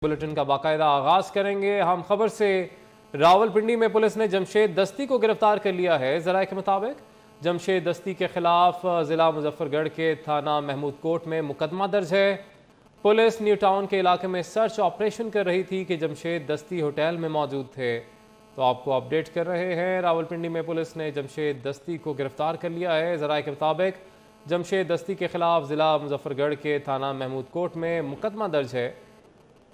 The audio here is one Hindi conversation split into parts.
बुलेटिन का बाकायदा आगाज करेंगे। हम खबर से रावलपिंडी में पुलिस ने जमशेद दस्ती को गिरफ्तार कर लिया है। जराये के मुताबिक जमशेद दस्ती के खिलाफ जिला मुजफ्फरगढ़ के थाना महमूद कोट में मुकदमा दर्ज है। पुलिस न्यू टाउन के इलाके में सर्च ऑपरेशन कर रही थी कि जमशेद दस्ती होटल में मौजूद थे। तो आपको अपडेट कर रहे हैं, रावलपिंडी में पुलिस ने जमशेद दस्ती को गिरफ्तार कर लिया है। जराये के मुताबिक जमशेद दस्ती के खिलाफ जिला मुजफ्फरगढ़ के थाना महमूद कोट में मुकदमा दर्ज है।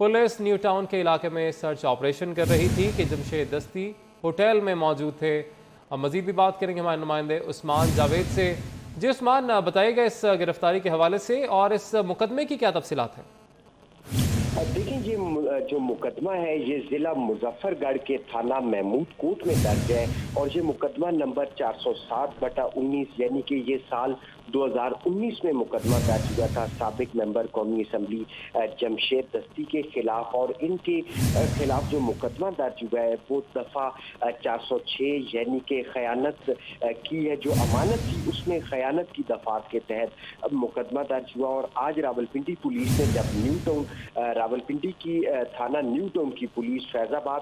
पुलिस न्यू टाउन के इलाके में सर्च ऑपरेशन कर रही थी कि जमशेद दस्ती होटल में मौजूद थे। अब मजीद भी बात करेंगे हमारे नुमाइंदे उस्मान जावेद से। जी उस्मान, बताइएगा इस गिरफ्तारी के हवाले से और इस मुकदमे की क्या तफसीलात हैं? देखिए, ये जो मुकदमा है ये जिला मुजफ्फरगढ़ के थाना महमूद कोट में दर्ज है और ये मुकदमा नंबर 407/19 यानी कि ये साल 2019 में मुकदमा दर्ज हुआ था साबिक मेंबर कौमी असम्बली जमशेद दस्ती के खिलाफ। और इनके खिलाफ जो मुकदमा दर्ज हुआ है वो दफ़ा 406 यानी कि खयानत की है, जो अमानत थी उसमें खयानत की दफात के तहत मुकदमा दर्ज हुआ। और आज रावलपिंडी पुलिस ने जब न्यू टाउन रावलपिंडी की थाना न्यू टाउन की पुलिस फैजाबाद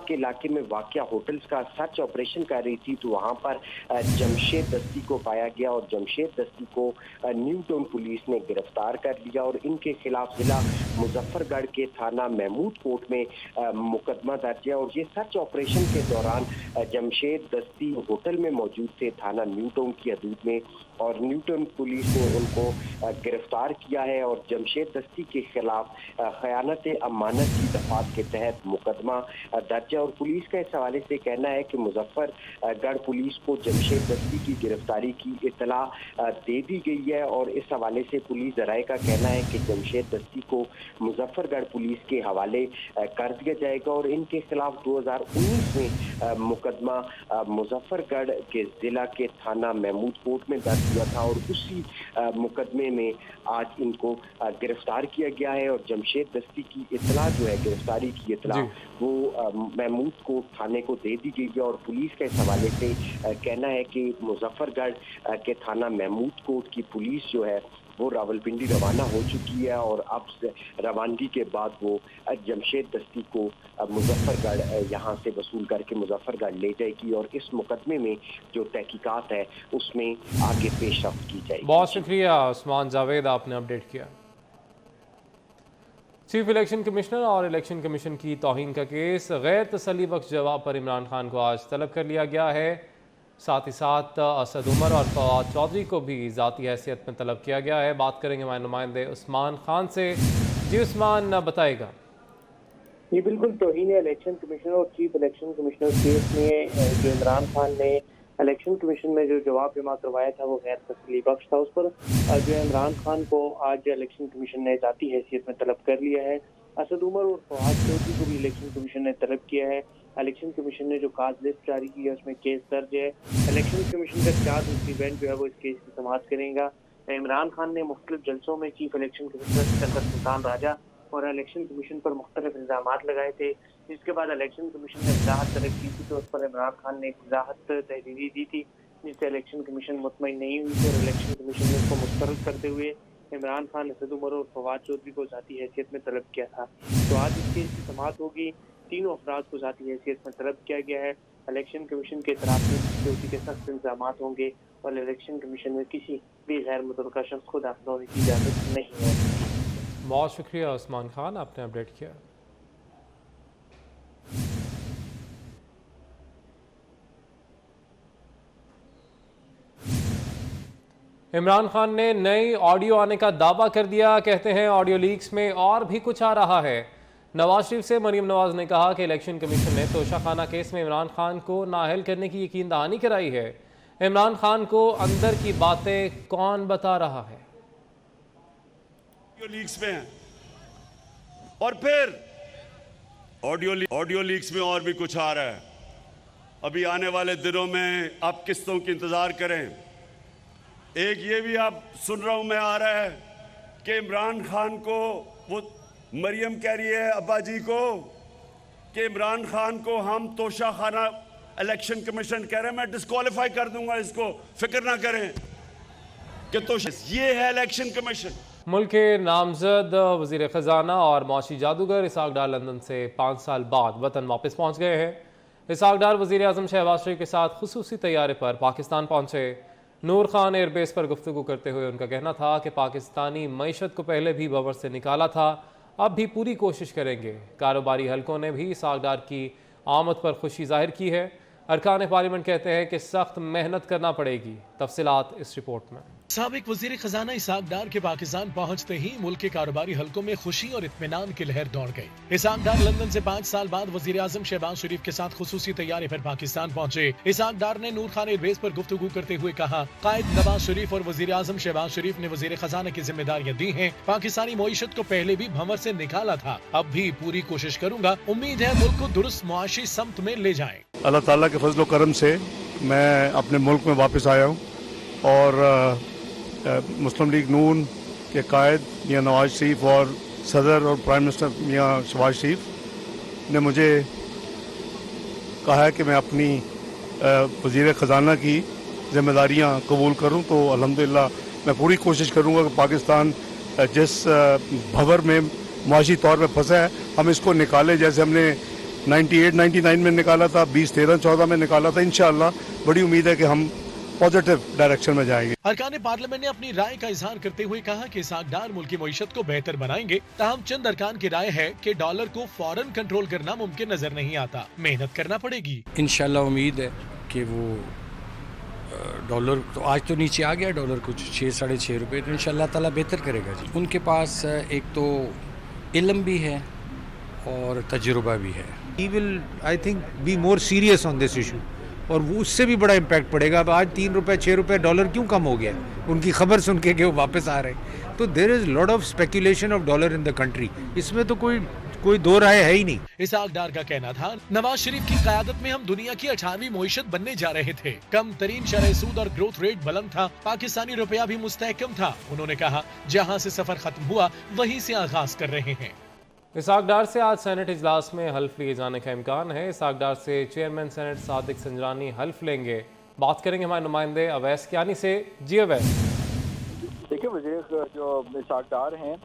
के इलाके में वाक़या होटल्स का सर्च ऑपरेशन कर रही थी, तो वहाँ पर जमशेद दस्ती को पाया गया और जमशेद दस्ती को न्यू टाउन पुलिस ने गिरफ्तार कर लिया और इनके खिलाफ जिला मुजफ्फरगढ़ के थाना महमूद कोट में मुकदमा दर्ज है। और ये सर्च ऑपरेशन के दौरान जमशेद दस्ती होटल में मौजूद थे थाना न्यू टाउन की हदूद में और न्यू टाउन पुलिस ने उनको गिरफ्तार किया है और जमशेद दस्ती के खिलाफ खयानत अमानत की दफात के तहत मुकदमा दर्ज है। और पुलिस का इस हवाले से कहना है कि मुजफ्फरगढ़ पुलिस को जमशेद दस्ती की गिरफ्तारी की इतला दे दी गई है और इस हवाले से पुलिस जराये का कहना है कि जमशेद दस्ती को मुजफ्फरगढ़ पुलिस के हवाले कर दिया जाएगा। और इनके खिलाफ 2019 में मुकदमा मुजफ्फरगढ़ के जिला के थाना महमूद कोट में दर्ज हुआ था और उसी मुकदमे में आज इनको गिरफ्तार किया गया है। और जमशेद दस्ती की इतला जो है, गिरफ्तारी की इतला, वो महमूद कोट थाने को दे दी गई है। और पुलिस के इस हवाले से कहना है कि मुजफ्फरगढ़ के थाना महमूद कोट की पुलिस जो है वो रावलपिंडी रवाना हो चुकी है और अब रवानगी के बाद वो जमशेद दस्ती को मुजफ्फरगढ़ यहाँ से वसूल करके मुजफ्फरगढ़ ले जाएगी और इस मुकदमे में जो तहकीकात है उसमें आगे पेशरफ्त की जाएगी। बहुत शुक्रिया उस्मान जावेद, आपने अपडेट किया। चीफ इलेक्शन कमिश्नर और इलेक्शन कमीशन की तौहीन का केस गैर तसल्ली बख्श जवाब पर इमरान खान को आज तलब कर लिया गया है। साथ ही साथ असद उमर और फवाद चौधरी को भी ज़ाती हैसियत में तलब किया गया है। बात करेंगे हमारे नुमाइंदे उस्मान खान से। जी उस्मान, बताएगा। ये बिल्कुल तौहीन इलेक्शन कमिश्नर और चीफ इलेक्शन कमिश्नर केस में जो इमरान खान ने इलेक्शन कमीशन में जो जवाब जमा करवाया था वो गैर तसल्ली बख्श था। उस पर जो इमरान खान को आज इलेक्शन कमीशन ने ज़ाती हैसियत में तलब कर लिया है। असद उमर और फवाद चौधरी को भी इलेक्शन कमीशन ने तलब किया है। इलेक्शन कमीशन ने जो काज लिस्ट जारी की है उसमें केस दर्ज है। इलेक्शन कमीशन का 4 बेंच जो है वो इस केस की समाअत करेगा। इमरान खान ने मुख्तलिफ जलसों में chief election commissioner Sikandar Sultan Raja और इलेक्शन कमीशन पर मुख्तलिफ इल्जाम लगाए थे, जिसके बाद इलेक्शन कमीशन ने वजाहत तलब की थी। तो उस पर इमरान खान ने एक वजाहत तहरीरी दी थी जिससे इलेक्शन कमीशन मुतमईन नहीं हुई थी और इलेक्शन कमीशन ने उसको मुस्तरद करते हुए इमरान खान, असद उमर और फवाद चौधरी को ज़ाती हैसियत में तलब किया था। तो आज इस केस की समाअत होगी। तीनों अफराद को ज़ाती हैसियत में तलब किया गया है। इलेक्शन कमीशन के तरफ से सिक्योरिटी के सख्त इंतजाम होंगे और इलेक्शन कमीशन में किसी भी गैर मुतल्लका शख्स को दाखिल होने की इजाज़त नहीं है। बहुत शुक्रिया उस्मान खान, आपने अपडेट किया। इमरान खान ने नई ऑडियो आने का दावा कर दिया। कहते हैं ऑडियो लीक्स में और भी कुछ आ रहा है। नवाज शरीफ से मरीम नवाज ने कहा कि इलेक्शन कमीशन ने तोशाखाना केस में इमरान खान को नाअहल करने की यकीन दहानी कराई है। इमरान खान को अंदर की बातें कौन बता रहा है? ऑडियो लीक्स में है और फिर ऑडियो लीक्स में और भी कुछ आ रहा है। अभी आने वाले दिनों में आप किस्तों की इंतजार करें। एक ये भी आप सुन रहा हूं मैं आ रहा है कि इमरान खान को वो मरियम कह रही है अब्बा जी को कि इमरान खान को हम तोशाखाना इलेक्शन कमीशन कह रहे हैं मैं डिस्क्वालीफाई कर दूंगा, इसको फिक्र ना करें कि तो ये है इलेक्शन कमीशन। मुल्क के नामजद वज़ीर ख़जाना और मौशी जादूगर इसहाक डार लंदन से 5 साल बाद वतन वापस पहुँच गए हैं। इसहाक डार वज़ीर आज़म शहबाज शरीफ के साथ खुसूसी तैयारे पर पाकिस्तान पहुँचे। नूर खान एयरबेस पर गुफ्तगू करते हुए उनका कहना था कि पाकिस्तानी मईशत को पहले भी भंवर से निकाला था, अब भी पूरी कोशिश करेंगे। कारोबारी हलकों ने भी इसहाक डार की आमद पर खुशी जाहिर की है। अरकान पार्लियामेंट कहते हैं कि सख्त मेहनत करना पड़ेगी। तफसीलात इस रिपोर्ट में। साबिक वजीर खजाना इसहाक डार के पाकिस्तान पहुंचते ही मुल्क के कारोबारी हलकों में खुशी और इत्मीनान की लहर दौड़ गई। इसहाक डार लंदन से 5 साल बाद वजीर आजम शहबाज शरीफ के साथ खुसूसी तैयारी पर पाकिस्तान पहुंचे। इसहाक डार ने नूर खान एयरबेस पर गुफ्तगू करते हुए कहा, कायद नवाज शरीफ और वजीर आजम शहबाज शरीफ ने वजीर खजाना की जिम्मेदारियां दी हैं। पाकिस्तानी मईशत को पहले भी भंवर से निकाला था, अब भी पूरी कोशिश करूंगा। उम्मीद है मुल्क को दुरुस्त मुआशी समत में ले जाएं। अल्लाह ताला के फजल करम से मैं अपने मुल्क में वापस आया हूँ और मुस्लिम लीग नून के कायद मियाँ नवाज शरीफ और सदर और प्राइम मिनिस्टर मियाँ शहबाज शरीफ ने मुझे कहा है कि मैं अपनी वज़ीर ख़जाना की जिम्मेदारियाँ कबूल करूँ, तो अल्हम्दुलिल्लाह मैं पूरी कोशिश करूँगा कि पाकिस्तान जिस भंवर में मुआशी तौर पर फंसा है हम इसको निकालें, जैसे हमने 98-99 में निकाला था, 2013-14 में निकाला था। इंशाअल्लाह बड़ी उम्मीद है कि हम पॉजिटिव डायरेक्शन में जाएंगे। अरकान पार्लियामेंट ने अपनी राय का इजहार करते हुए कहा कि इसहाक डार मुल्क की मईशत को बेहतर बनाएंगे। ताहम चंद अरकान की राय है कि डॉलर को फौरन कंट्रोल करना मुमकिन नजर नहीं आता, मेहनत करना पड़ेगी। इंशाल्लाह उम्मीद है कि वो डॉलर तो आज तो नीचे आ गया, डॉलर कुछ 6-6.5 रुपये, तो इंशाल्लाह ताला बेहतर करेगा जी। उनके पास एक तो इल्म भी है और तजुर्बा भी है। He will, I think, be more serious on this issue. और वो उससे भी बड़ा इम्पैक्ट पड़ेगा। अब आज 3 रुपये 6 रुपये डॉलर क्यों कम हो गया, उनकी खबर सुन के कि वो वापस आ रहे हैं। तो there is lot of speculation of dollar in the country, इसमें तो कोई दो राय है ही नहीं। इसहाक डार का कहना था, नवाज शरीफ की क़यादत में हम दुनिया की 18वीं मईशत बनने जा रहे थे। कम तरीन शरह सूद और ग्रोथ रेट बुलंद था, पाकिस्तानी रुपया भी मुस्तहकम था। उन्होंने कहा, जहाँ से सफर खत्म हुआ वहीं से आगाज कर रहे हैं। इसहाक डार से आज सेनेट इजलास में हल्फ लिए जाने का इम्कान है। इसहाक डार से चेयरमैन सेनेट सादिक संजरानी हल्फ लेंगे। बात करेंगे हमारे नुमाइंदे अवैस कियानी से। जी अवैस। देखिए, वज़ीर जो इसहाक डार हैं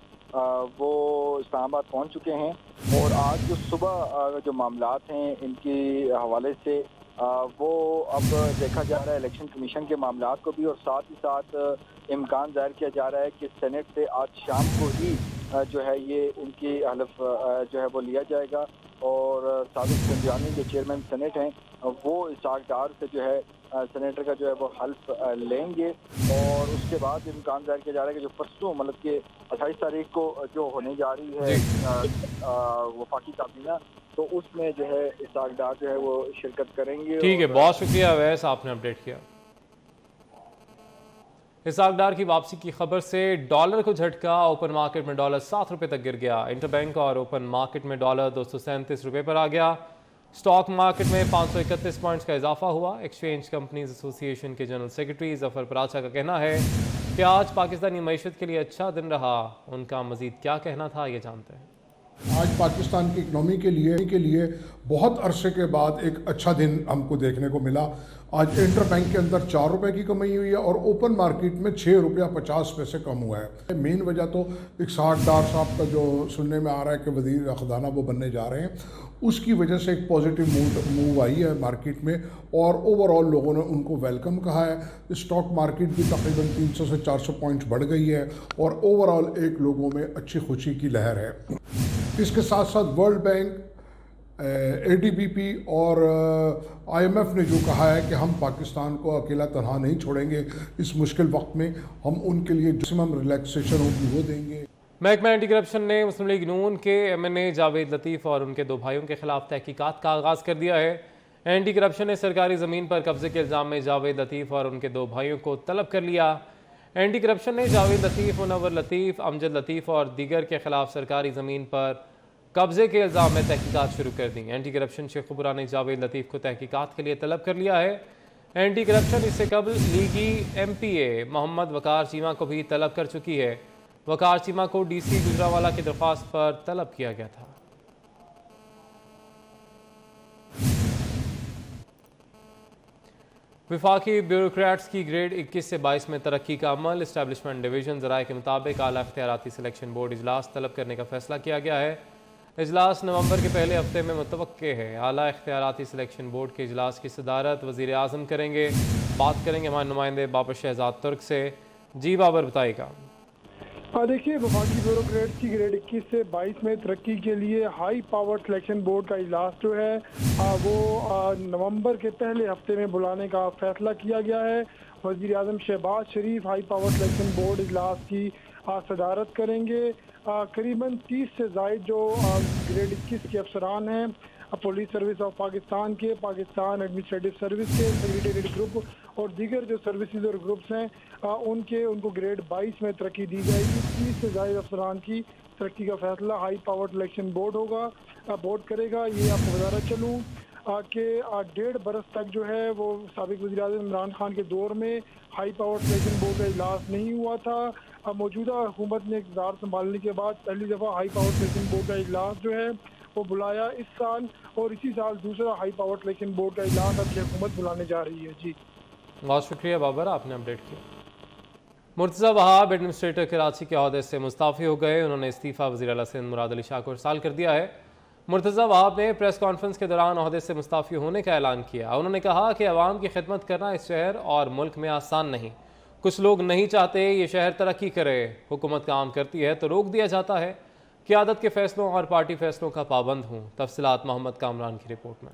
वो इस्लामाबाद पहुंच चुके हैं और आज जो सुबह जो मामलात हैं इनके हवाले से वो अब देखा जा रहा है इलेक्शन कमीशन के मामलात को भी, और साथ ही साथ इम्कान जाहिर किया जा रहा है कि सेनेट से आज शाम को ही जो है ये इनकी हलफ जो है वो लिया जाएगा। और सादिक संजरानी जो चेयरमैन सेनेट हैं वो इसहाक डार से जो है सेनेटर का जो है वो हल्फ लेंगे। और उसके बाद इम्कान जाहिर किया जा रहा है कि जो परसों मतलब कि 28 तारीख को जो होने जा रही है वफाकी काबीना, तो उसमें जो है इसहाक डार जो है वो शिरकत करेंगे। ठीक है, बहुत शुक्रिया अवैस, आपने अपडेट किया। इसहाक डार की वापसी की खबर से डॉलर को झटका। ओपन मार्केट में डॉलर 7 रुपये तक गिर गया। इंटरबैंक और ओपन मार्केट में डॉलर 237 रुपये पर आ गया। स्टॉक मार्केट में 531 पॉइंट्स का इजाफा हुआ। एक्सचेंज कंपनीज एसोसिएशन के जनरल सेक्रेटरी जफर पराचा का कहना है कि आज पाकिस्तानी मईशत के लिए अच्छा दिन रहा। उनका मजीद क्या कहना था, ये जानते हैं। आज पाकिस्तान की इकनॉमी के लिए बहुत अरसे के बाद एक अच्छा दिन हमको देखने को मिला। आज इंटर बैंक के अंदर 4 रुपये की कमाई हुई है और ओपन मार्केट में 6 रुपया 50 पैसे कम हुआ है। मेन वजह तो इसहाक डार साहब का जो सुनने में आ रहा है कि वज़ीर ख़जाना वो बनने जा रहे हैं, उसकी वजह से एक पॉजिटिव मूव आई है मार्केट में और ओवरऑल लोगों ने उनको वेलकम कहा है। स्टॉक मार्केट भी तकरीबन 300 से 400 पॉइंट्स बढ़ गई है और ओवरऑल एक लोगों में अच्छी खुशी की लहर है। इसके साथ साथ वर्ल्ड बैंक, ADB और IMF ने जो कहा है कि हम पाकिस्तान को अकेला तनहा नहीं छोड़ेंगे, इस मुश्किल वक्त में हम उनके लिए मैक्सिमम रिलैक्सेशन होगी वो देंगे। महकमा एंटी करप्शन ने मुस्लिम लीग नून के MNA जावेद लतीफ़ और उनके 2 भाइयों के खिलाफ तहकीकात का आगाज़ कर दिया है। एंटी करप्शन ने सरकारी ज़मीन पर कब्जे के इल्ज़ाम में जावेद लतीफ़ और उनके 2 भाइयों को तलब कर लिया। एंटी करप्शन ने जावेद लतीफ़, मुनव्वर लतीफ़, अमजद लतीफ़ और दीगर के खिलाफ सरकारी ज़मीन पर कब्जे के इल्ज़ाम में तहकीकात शुरू कर दी। एंटी करप्शन शेखुपुरा ने जावेद लतीफ़ को तहकीकात के लिए तलब कर लिया है। एंटी करप्शन इससे कबल लीगी MPA मोहम्मद वकार चीमा को भी तलब कर चुकी है। वकार चीमा को DC गुजरावाला की दरख्वास्त पर तलब किया गया था। विफाकी ब्यूरोक्रेट्स की ग्रेड 21 से 22 में तरक्की का अमल। इस्टेब्लिशमेंट डिवीजन ज़राए के मुताबिक आला इख्तियाराती सिलेक्शन बोर्ड इजलास तलब करने का फैसला किया गया है। इजलास नवंबर के पहले हफ्ते में मुतवक्के है। आला इख्तियाराती सिलेक्शन बोर्ड के इजलास की सदारत वज़ीर आज़म करेंगे। बात करेंगे हमारे नुमाइंदे बाबर शहजाद तुर्क से। जी बाबर, बताइएगा। देखिए, वफाकी ब्यूरोक्रेट्स की ग्रेड 21 से 22 में तरक्की के लिए हाई पावर सिलेक्शन बोर्ड का इजलास जो है वो नवंबर के पहले हफ्ते में बुलाने का फैसला किया गया है। वज़ीर आज़म शहबाज शरीफ हाई पावर सिलेक्शन बोर्ड इजलास की सदारत करेंगे। करीबन 30 से ज़ायद जो ग्रेड 21 के अफसरान हैं, पुलिस सर्विस ऑफ पाकिस्तान के, पाकिस्तान एडमिनिस्ट्रेटिव सर्विस के, सेक्रेटेरिएट ग्रुप और दीगर जो सर्विसेज और ग्रुप्स हैं उनको ग्रेड 22 में तरक्की दी जाएगी। 30 से ज़ायद अफसरान की तरक्की का फैसला हाई पावर सिलेक्शन बोर्ड करेगा। ये आपको बताना चलूँ कि 1.5 बरस तक जो है वो साबिक वज़ीर आज़म इमरान खान के दौर में हाई पावर सिलेक्शन बोर्ड का इजलास नहीं हुआ था। मौजूदा हुकूमत ने इक़्तिदार संभालने के बाद पहली दफ़ा हाई पावर सिलेक्शन बोर्ड का इजलास जो है वो बुलाया इस साल, और इसी साल दूसरा हाई पावर सिलेक्शन बोर्ड का इजलास अब हुकूमत बुलाने जा रही है। जी बहुत शुक्रिया बाबर, आपने अपडेट किया। मुर्तज़ा वहाब एडमिनिस्ट्रेटर कराची के अहदे से मुस्ताफ़ी हो गए। उन्होंने इस्तीफ़ा वज़ीर आला सिंध मुराद अली शाह को इरसाल कर दिया है। मुर्तज़ा वहाब ने प्रेस कॉन्फ्रेंस के दौरान अहदे से मुस्ताफ़ी होने का ऐलान किया। उन्होंने कहा कि अवाम की खिदमत करना इस शहर और मुल्क में आसान नहीं। कुछ लोग नहीं चाहते ये शहर तरक्की करे। हुकूमत काम करती है तो रोक दिया जाता है। क़यादत के फैसलों और पार्टी फैसलों का पाबंद हूँ। तफसीलात मोहम्मद कामरान की रिपोर्ट में।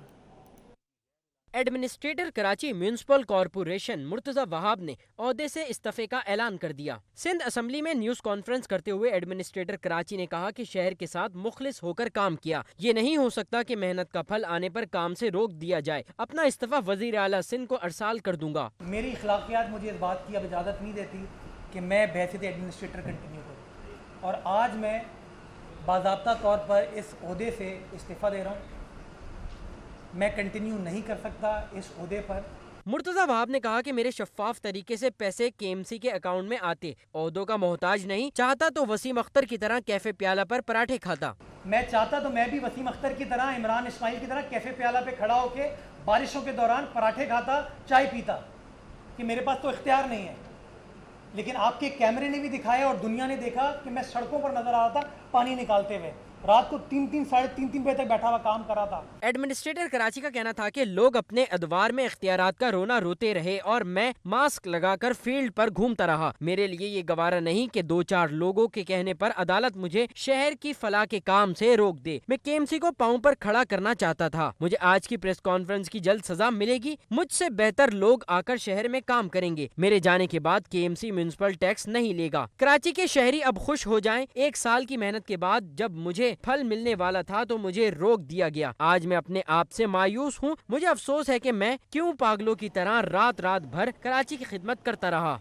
Administrator Karachi municipal corporation Murtaza Wahab ने ओहदे से इस्तीफे का ऐलान कर दिया। सिंध असम्बली में न्यूज़ कॉन्फ्रेंस करते हुए एडमिनिस्ट्रेटर कराची ने कहा कि शहर के साथ मुखलिस होकर काम किया। ये नहीं हो सकता कि मेहनत का फल आने पर काम से रोक दिया जाए। अपना इस्तीफा वज़ीर आला सिंध को अरसाल कर दूंगा। मेरी अखलाकियात मुझे इस बात की अब इजाज़त नहीं देती कि मैं बहसीत एडमिनिस्ट्रेटर कंटिन्यू करूँ, और आज मैं बाज़ाब्ता तौर पर इस ओहदे से इस्तीफ़ा दे रहा हूँ। मैं कंटिन्यू नहीं कर सकता इस ओहदे पर। मुर्तज़ा वहाब ने कहा कि मेरे शफाफ तरीके से पैसे केएमसी के अकाउंट में आते, ओहदों का मोहताज नहीं। चाहता तो वसीम अख्तर की तरह कैफे प्याला पर पराठे खाता। मैं चाहता तो मैं भी वसीम अख्तर की तरह, इमरान इस्माइल की तरह कैफे प्याला पे खड़ा होके बारिशों के दौरान पराठे खाता, चाय पीता। कि मेरे पास तो इख्तियार नहीं है, लेकिन आपके कैमरे ने भी दिखाया और दुनिया ने देखा कि मैं सड़कों पर नजर आ रहा था पानी निकालते हुए। रात को 3-3 साढ़े 3 बजे तक बैठा हुआ काम कर रहा था। एडमिनिस्ट्रेटर कराची का कहना था कि लोग अपने अदवार में इख्तियारात का रोना रोते रहे और मैं मास्क लगाकर फील्ड पर घूमता रहा। मेरे लिए ये गवारा नहीं कि 2-4 लोगों के कहने पर अदालत मुझे शहर की फलाह के काम से रोक दे। मैं केएमसी को पांव पर खड़ा करना चाहता था। मुझे आज की प्रेस कॉन्फ्रेंस की जल्द सजा मिलेगी। मुझसे बेहतर लोग आकर शहर में काम करेंगे। मेरे जाने के बाद केएमसी म्युनिसिपल टैक्स नहीं लेगा। कराची के शहरी अब खुश हो जाएं। 1 साल की मेहनत के बाद जब मुझे फल मिलने वाला था तो मुझे रोक दिया गया। आज मैं अपने आप से मायूस हूँ। मुझे अफसोस है कि मैं क्यों पागलों की तरह रात रात भर कराची की खिदमत करता रहा।